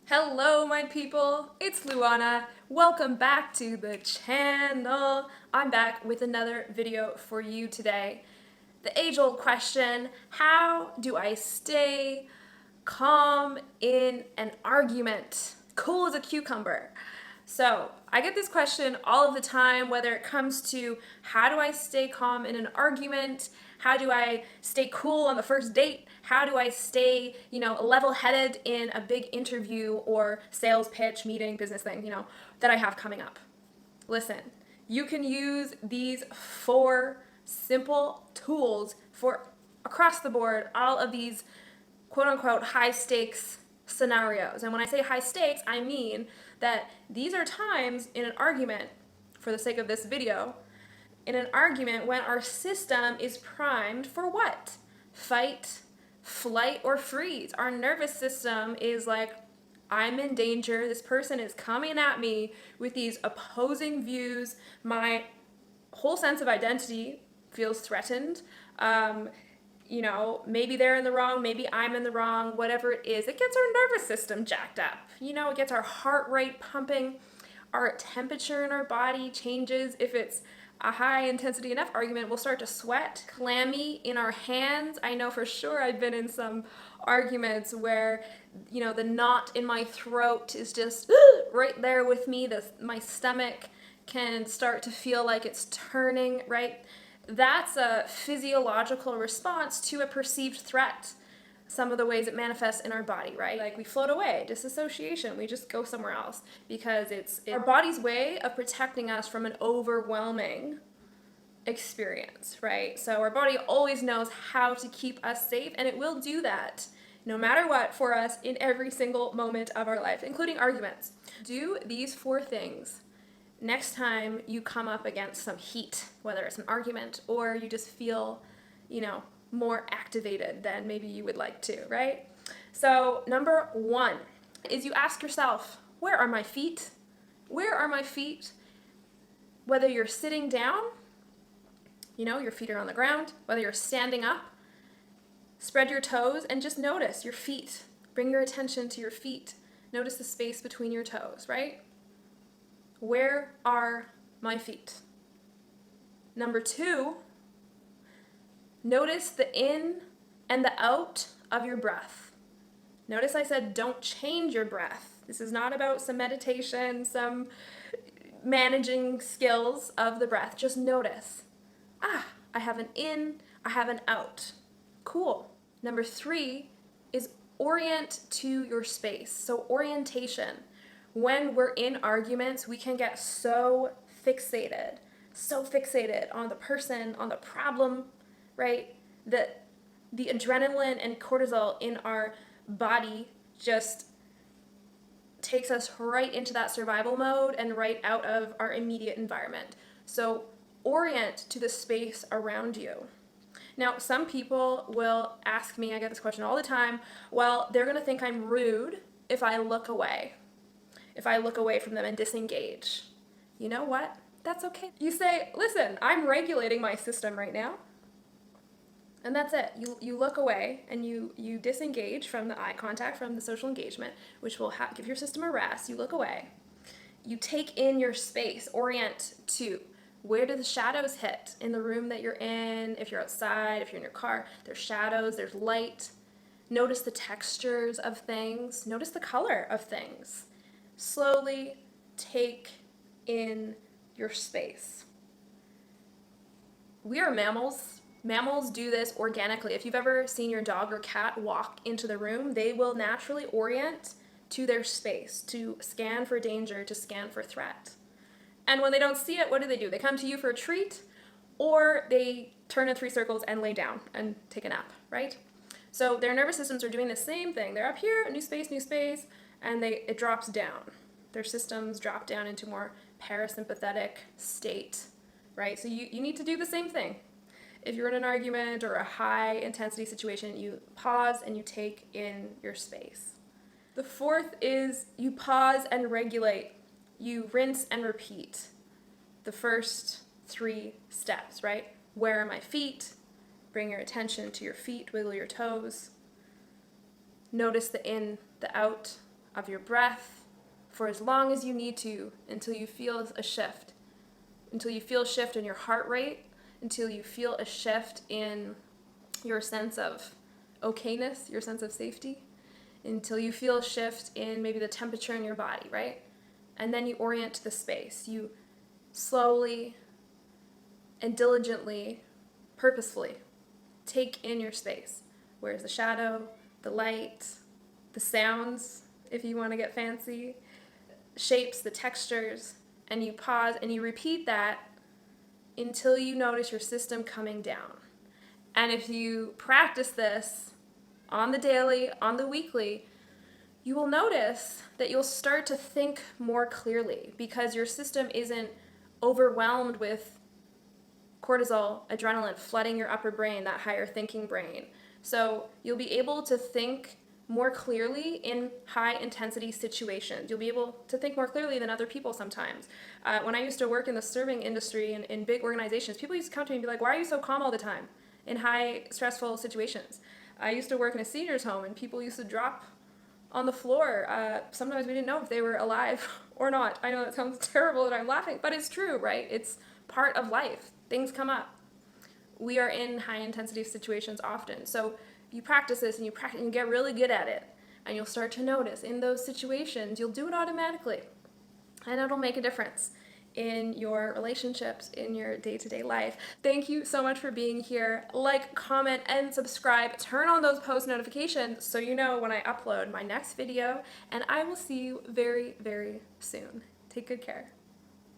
Hello, my people. It's Luana. Welcome back to the channel. I'm back with another video for you today. The age-old question, how do I stay calm in an argument? Cool as a cucumber. So I get this question all of the time, whether it comes to how do I stay calm in an argument? How do I stay cool on the first date? How do I stay, level-headed in a big interview or sales pitch, meeting, business thing, that I have coming up? Listen, you can use these 4 simple tools for across the board, all of these quote unquote high stakes scenarios. And when I say high stakes, I mean that these are times in an argument, for the sake of this video, in an argument when our system is primed for what? Fight, flight, or freeze. Our nervous system is like, I'm in danger. This person is coming at me with these opposing views. My whole sense of identity feels threatened. Maybe they're in the wrong, maybe I'm in the wrong, whatever it is. It gets our nervous system jacked up. It gets our heart rate pumping, our temperature in our body changes. If it's a high intensity enough argument, we'll start to sweat, clammy in our hands. I know for sure I've been in some arguments where, the knot in my throat is just right there with me. My stomach can start to feel like it's turning, right? That's a physiological response to a perceived threat. Some of the ways it manifests in our body, right? Like we float away, disassociation, we just go somewhere else because it's our body's way of protecting us from an overwhelming experience, right? So our body always knows how to keep us safe, and it will do that no matter what for us in every single moment of our life, including arguments. Do these 4 things next time you come up against some heat, whether it's an argument or you just feel, more activated than maybe you would like to, right? So number 1 is you ask yourself, where are my feet? Where are my feet? Whether you're sitting down, your feet are on the ground, whether you're standing up, spread your toes and just notice your feet. Bring your attention to your feet. Notice the space between your toes, right? Where are my feet? Number 2, notice the in and the out of your breath. Notice I said don't change your breath. This is not about some meditation, some managing skills of the breath. Just notice, I have an in, I have an out. Cool. Number 3 is orient to your space. So orientation. When we're in arguments, we can get so fixated on the person, on the problem, right? That the adrenaline and cortisol in our body just takes us right into that survival mode and right out of our immediate environment. So orient to the space around you. Now, some people will ask me, I get this question all the time, well, they're going to think I'm rude if I look away. If I look away from them and disengage. You know what? That's okay. You say, listen, I'm regulating my system right now. And that's it. You look away and you disengage from the eye contact, from the social engagement, which will give your system a rest. You look away. You take in your space, orient to where do the shadows hit in the room that you're in. If you're outside, if you're in your car, there's shadows, there's light. Notice the textures of things. Notice the color of things. Slowly take in your space. We are mammals. Mammals do this organically. If you've ever seen your dog or cat walk into the room, they will naturally orient to their space, to scan for danger, to scan for threat. And when they don't see it, what do? They come to you for a treat, or they turn in 3 circles and lay down and take a nap, right? So their nervous systems are doing the same thing. They're up here, new space, and it drops down. Their systems drop down into more parasympathetic state, right? So you need to do the same thing. If you're in an argument or a high intensity situation, you pause and you take in your space. The 4th is you pause and regulate. You rinse and repeat the first 3 steps, right? Where are my feet? Bring your attention to your feet, wiggle your toes. Notice the in, the out of your breath for as long as you need to until you feel a shift. Until you feel a shift in your heart rate, until you feel a shift in your sense of okayness, your sense of safety, until you feel a shift in maybe the temperature in your body, right? And then you orient the space. You slowly and diligently, purposefully take in your space. Where's the shadow, the light, the sounds, if you want to get fancy, shapes, the textures, and you pause and you repeat that until you notice your system coming down. And if you practice this on the daily, on the weekly, you will notice that you'll start to think more clearly because your system isn't overwhelmed with cortisol, adrenaline flooding your upper brain, that higher thinking brain. So you'll be able to think more clearly in high intensity situations. You'll be able to think more clearly than other people sometimes. When I used to work in the serving industry in big organizations, people used to come to me and be like, why are you so calm all the time in high stressful situations? I used to work in a seniors home and people used to drop on the floor. Sometimes we didn't know if they were alive or not. I know that sounds terrible that I'm laughing, but it's true, right? It's part of life. Things come up. We are in high intensity situations often. So you practice this and you get really good at it, and you'll start to notice in those situations, you'll do it automatically, and it'll make a difference in your relationships, in your day-to-day life. Thank you so much for being here. Like, comment, and subscribe. Turn on those post notifications so you know when I upload my next video, and I will see you very, very soon. Take good care.